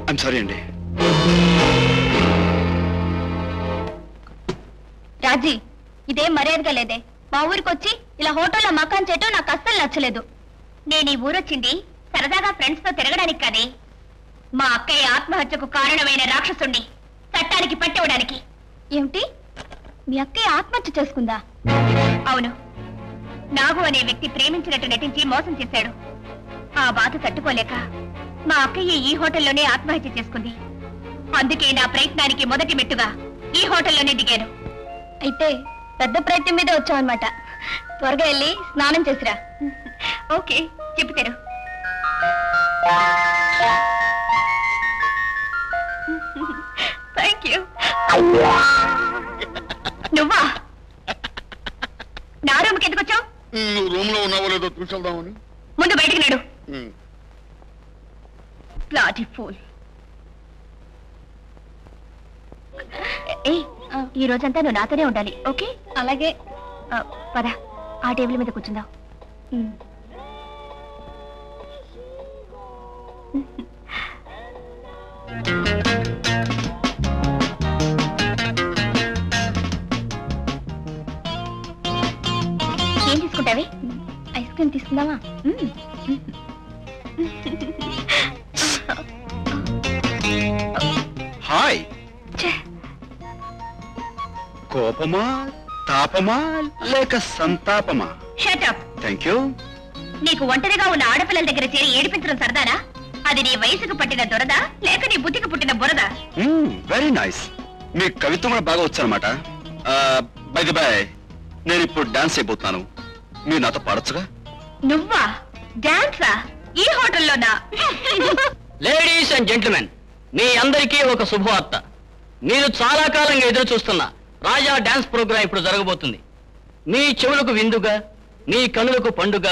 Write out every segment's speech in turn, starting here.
I'm sorry అండి. రాజీ, ఇదేం మర్యాదగా లేదే. మా ఊరికొచ్చి ఇలా హోటల్లో మకాన్ చేయటం నాకు అస్సలు నచ్చలేదు. నేను ఈ ఊరొచ్చింది సరదాగా ఫ్రెండ్స్ తో తిరగడానికి కాదే, మా అక్కయ్య ఆత్మహత్యకు కారణమైన రాక్షసుణ్ణి చట్టానికి పట్టివ్వడానికి. ఏమిటి, మీ అక్కయ్య ఆత్మహత్య చేసుకుందా? అవును, నాగు అనే వ్యక్తి ప్రేమించినట్టు నటించి మోసం చేశాడు. ఆ బాధ తట్టుకోలేక మా అక్కయ్య ఈ హోటల్లోనే ఆత్మహత్య చేసుకుంది. అందుకే నా ప్రయత్నానికి మొదటి మెట్టుగా ఈ హోటల్లోనే దిగాను. అయితే పెద్ద ప్రయత్నం మీదే వచ్చావన్నమాట. త్వరగా వెళ్ళి స్నానం చేసిరా. ఓకే, చెప్తారు. Thank you. నువ్వా? నా రూమ్కి ఎందుకు వచ్చావు? రూమ్ లో ఉన్నావో లేదో చూసేద్దామని. ముందు బయటికి నడు. Bloody fool. ఈ రోజంతా నువ్వు నాతోనే ఉండాలి, ఓకే? అలాగే. పద, ఆ టేబుల్ మీద కూర్చుందాం. ఏం తీసుకుంటావి? ఐస్ క్రీమ్ తీసుకుందామా? హాయ్. కోపమా, తాపమా, లేక సంతాపమా? Shut up. Thank you. నీకు ఒంటరిగా ఉన్న ఆడపిల్లల దగ్గర చేరి ఏడిపించడం సరదానా? అది నీ వయసుకు పట్టిన దొరద, లేక నీ బుద్ధికి పుట్టిన బురద? Very nice. మీ కవిత్వం కూడా బాగా వచ్చానమాట. బై ది బై, నేను ఇప్పుడు డాన్స్ అయిపోతున్నాను. మీరు నాతో పాడొచ్చుగా? నువ్వా? డాన్సా? ఈ హోటల్లోనా? లేడీస్ అండ్ జెంటిల్మెన్, మీ అందరికీ ఒక శుభవార్త. మీరు చాలా కాలంగా ఎదురు చూస్తున్న రాజా డాన్స్ ప్రోగ్రాం ఇప్పుడు జరగబోతుంది. మీ చెవులకు విందుగా, మీ కనులకు పండుగ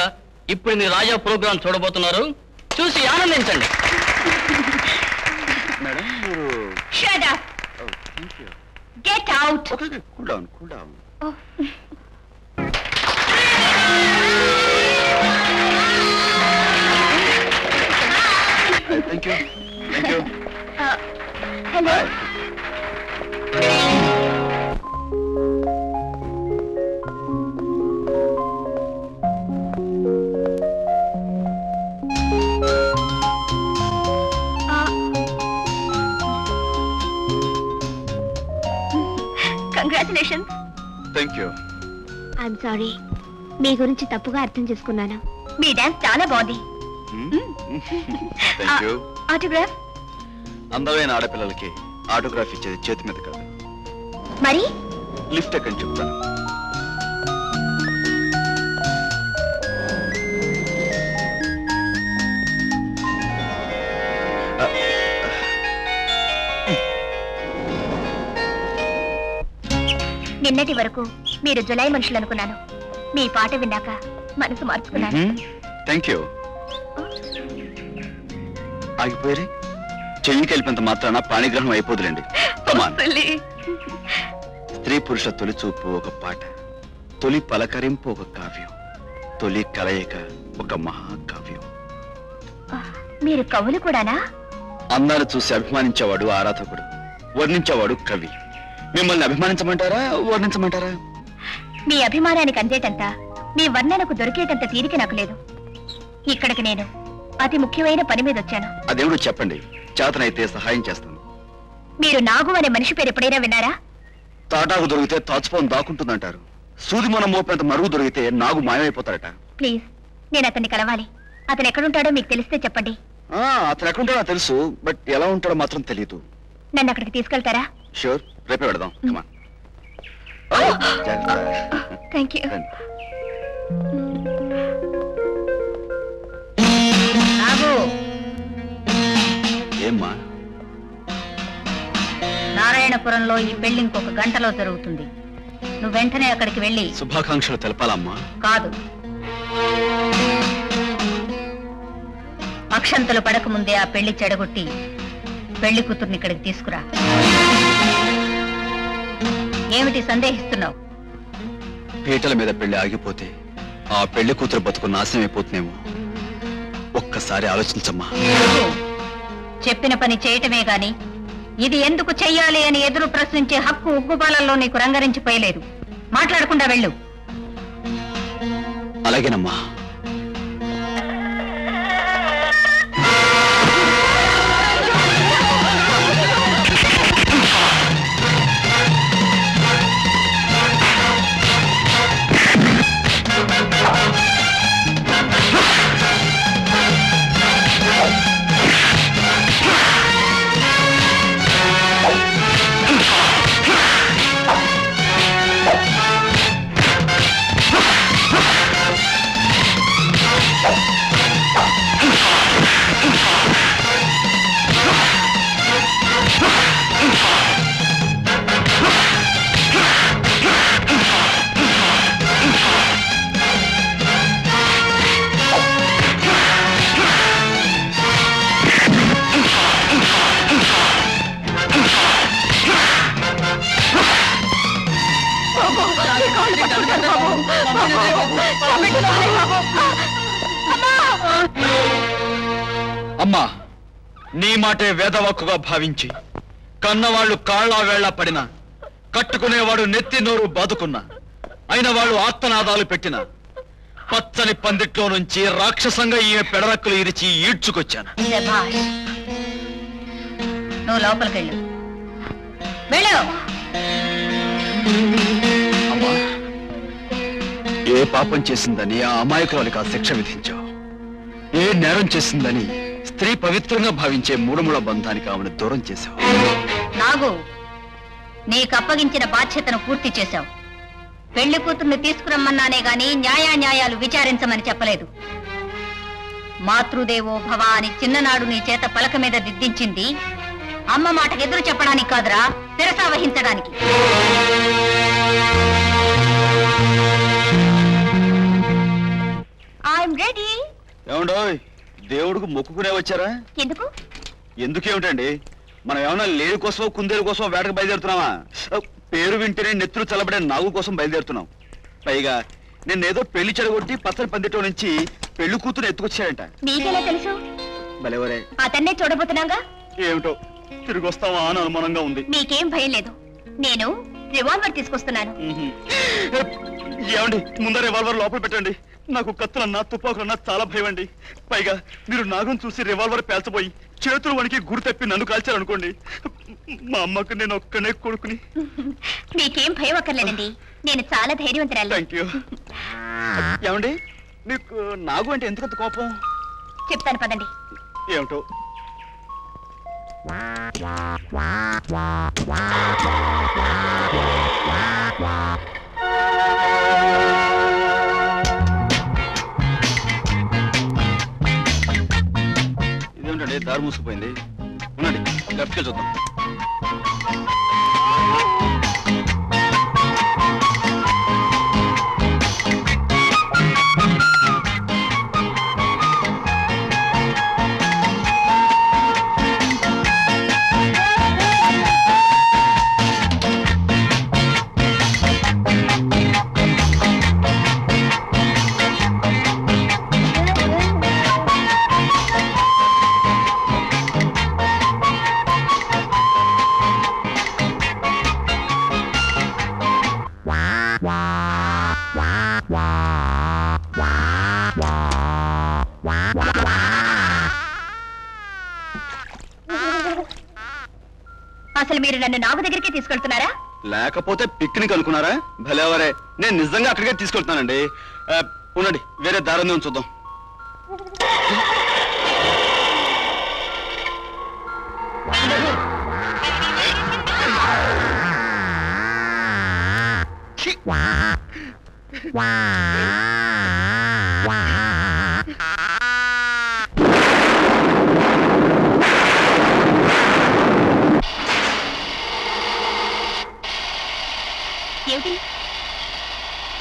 ఇప్పుడు మీ రాజా ప్రోగ్రాం చూడబోతున్నారు. చూసి ఆనందించండి. మేడం మీరు Shut up. Get out. Okay, cool down, cool down. Thank you. Thank you. Hello. Congratulations. Thank you. I'm sorry. మీ గురించి తప్పుగా అర్థం చేసుకున్నాను. మీ డాన్స్ చాలా బాగుంది. Thank you. ఆటోగ్రాఫ్? అందమైన ఆడపిల్లలకి ఆటోగ్రాఫ్ ఇచ్చేది చేతి మీద కాదు, మరి లిఫ్ట్ ఎక్కని చెప్తాను. నిన్నటి వరకు మీరు జులై మనుషులు అనుకున్నాను. మీ పాట విన్నాక మనసు మార్చుకున్నాను. Thank you. ఆగిపోయారే? చెయ్యికి వెళ్ళినంత మాత్రాన పాణిగ్రహం అయిపోదులేండి. స్త్రీ పురుష తొలి చూపు ఒక పాట, తొలి పలకరింపు ఒక కావ్యం, తొలి కలయిక ఒక మహాకావ్యం. మీరు కవులు కూడానా? అందాలు చూసి అభిమానించేవాడు ఆరాధకుడు, వర్ణించేవాడు కవి. మిమ్మల్ని అభిమానించమంటారా, వర్ణించమంటారా? మీ అభిమానానికి అందేటంత, మీ వర్ణనకు దొరికేటంత తీరిక నాకు లేదు. ఇక్కడికి నేను అతి ముఖ్యమైన పని మీద వచ్చాను. అదేమిటో చెప్పండి, చేతనైతే సహాయం చేస్తాను. మీరు నాగు అనే మనిషి పేరు ఎప్పుడైనా విన్నారా? తాటాకు దొరికితే తాచుపోని దాక్కుంటుందంటారు. సూది మనం మోపేంత మరుగు దొరికితే నాగు మాయమైపోతాడట. ప్లీజ్, నేను అతన్ని కలవాలి. అతను ఎక్కడుంటాడో మీకు తెలిస్తే చెప్పండి. అతను ఎక్కడుంటాడో తెలుసు, బట్ ఎలా ఉంటాడో మాత్రం తెలియదు. నన్ను అక్కడికి తీసుకెళ్తారా? షూర్, రేపే వెళదాం. Thank you. ఏమ్మా? నారాయణపురంలో ఈ పెళ్లి ఇంకొక గంటలో జరుగుతుంది. నువ్వు వెంటనే అక్కడికి వెళ్ళి శుభాకాంక్షలు తెలపాలమ్మా. కాదు, అక్షంతలు పడకముందే ఆ పెళ్లి చెడగొట్టి పెళ్లి కూతుర్ని ఇక్కడికి తీసుకురా. ఏమిటి సందేహిస్తున్నావు? పీటల మీద పెళ్లి ఆగిపోతే ఆ పెళ్లి కూతురు బతుకు నాశనం అయిపోతుందేమో. ఒక్కసారి ఆలోచించమ్మా. చెప్పిన పని చేయటమే గాని ఇది ఎందుకు చెయ్యాలి అని ఎదురు ప్రశ్నించే హక్కు ఉగ్గుపాలల్లో నీకు రంగరించిపోయలేదు. మాట్లాడకుండా వెళ్ళు. అలాగేనమ్మా. అమ్మా, నీ మాటే వేదవాక్కుగా భావించి కన్నవాళ్లు కాళ్ళ వేళ్ల పడిన, కట్టుకునేవాడు నెత్తి నోరు బాదుకున్నా, అయిన వాళ్ళు ఆర్తనాదాలు పెట్టిన పచ్చని పందిట్లో నుంచి రాక్షసంగా ఈమె పెడరక్కులు ఇరిచి ఈడ్చుకొచ్చాను. నువ్వు లోపలికెళ్ళు. వెళ్ళు. అమ్మా, ఏ పాపం చేసిందని ఆ అమాయకురాలికి ఆ శిక్ష విధించావు? ఏ నేరం చేసిందని స్త్రీ పవిత్రంగా భావించే మూడుముళ్ళ బంధానికి ఆమెను దూరం చేశావు. నాగు, నీకప్పగించిన బాధ్యతను పూర్తి చేశావు. పెళ్లి కూతుర్ని తీసుకురమ్మన్నానే గాని న్యాయాలు విచారించమని చెప్పలేదు. మాతృదేవో భవ అని చిన్ననాడు నీ చేత పలక మీద దిద్దించింది అమ్మ మాటకు ఎదురు చెప్పడానికి కాదురా, శిరసా వహించడానికి. I'm ready. ఏమండోయ్, దేవుడికి మొక్కుకునే వచ్చారా? ఎందుకు? ఎందుకేమిటండి, మనం ఏమన్నా లేడి కోసమో కుందేలు కోసమో వేటకు బయలుదేరుతున్నావా? పేరు వింటేనే నెత్తురు చల్లబడే నాగు కోసం బయలుదేరుతున్నాం. పైగా నిన్నేదో పెళ్లి చెడగొట్టి పచ్చని పందిట్లో నుంచి పెళ్లి కూతురు ఎత్తుకొచ్చాడంట. నీకెలా తెలుసు? భలేవరే, అతన్నే చూడబోతున్నాగా. ఏమిటో తిరిగి వస్తావా అని అనుమానంగా ఉంది. నీకేం భయం లేదు, నేను రివాల్వర్ తీసుకొస్తున్నాను. ఏమండి, ముందర రివాల్వర్ లోపల పెట్టండి. నాకు కత్తులన్నా తుపాకులన్నా చాలా భయం అండి. పైగా మీరు నాగం చూసి రివాల్వర్ పేల్చబోయి చేతులు వణికి గురి తప్పి నన్ను కాల్చారనుకోండి, మా అమ్మకు నేను ఒక్కనే కొడుకుని. మీకేం భయం అక్కర్లేదండి, నేను చాలా ధైర్యవంతురాలు. Thank you. ఏమండి, మీకు నాగు అంటే ఎందుకంత కోపం? చెప్తాను పదండి. ఏమిటో. ఇదేమిటండి దారి మూసుకుపోయింది? ఉండండి, లెఫ్ట్కి చూద్దాం. అసలు మీరు నన్ను నాగు దగ్గరికి తీసుకెళ్తున్నారా, లేకపోతే పిక్నిక్ అనుకున్నారా? భలేవరే, నేను నిజంగా అక్కడికే తీసుకెళ్తున్నానండి. ఉండండి, వేరే దారి చూద్దాం.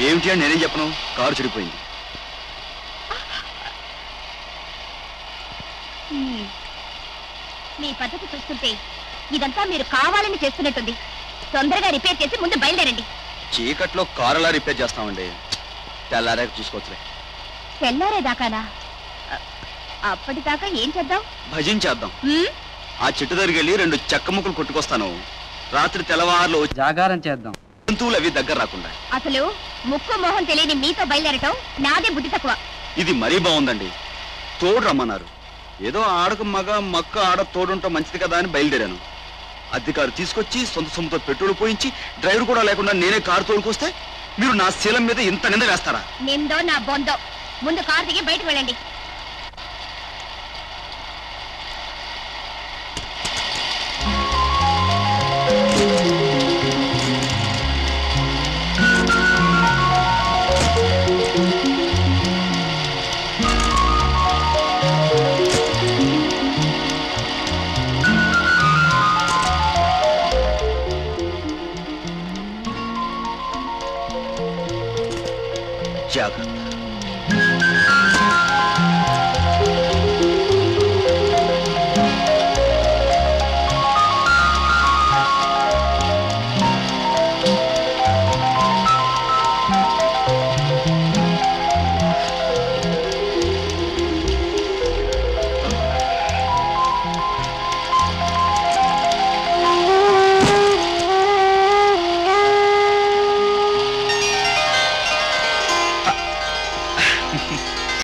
ఏమిటి అని నేనేం చెప్పను, కారు చెడిపోయింది. మీ పద్ధతి చూస్తుంటే ఇదంతా మీరు కావాలని చేస్తున్నట్టుంది. తొందరగా రిపేర్ చేసి ముందు బయలుదేరండి. చీకట్లో కారు ఎలా రిపేర్ చేస్తామండి? తెల్లారాక చూసుకోవచ్చులే. తెల్లారేదాకానా? అప్పటిదాకా ఏం చేద్దాం? భజన చేద్దాం. ఆ చెట్టు దగ్గరికి వెళ్ళి 2 చెక్క ముక్కలు కొట్టుకొస్తాను. రాత్రి తెల్లవారులో జాగారం చేద్దాం. జంతువులు అవి దగ్గర రాకుండా. అసలు ముక్కు మొహం తెలియని మీతో బయలుదేరటం నాదే బుద్ధి తక్కువ. ఇది మరీ బాగుందండి. తోడు రమ్మన్నారు. ఏదో ఆడకు మక్క ఆడ తోడుంటాం మంచిది కదా అని బయలుదేరాను. అద్దెకారు తీసుకొచ్చి సొంత సొమ్ముతో పెట్రోల్ పోయించి డ్రైవర్ కూడా లేకుండా నేనే కారు తోలుకొస్తే మీరు నా శీలం మీద ఇంత నింద వేస్తారా? నిందో నా బొందో. ముందు కారు దిగి బయటకు వెళ్ళండి.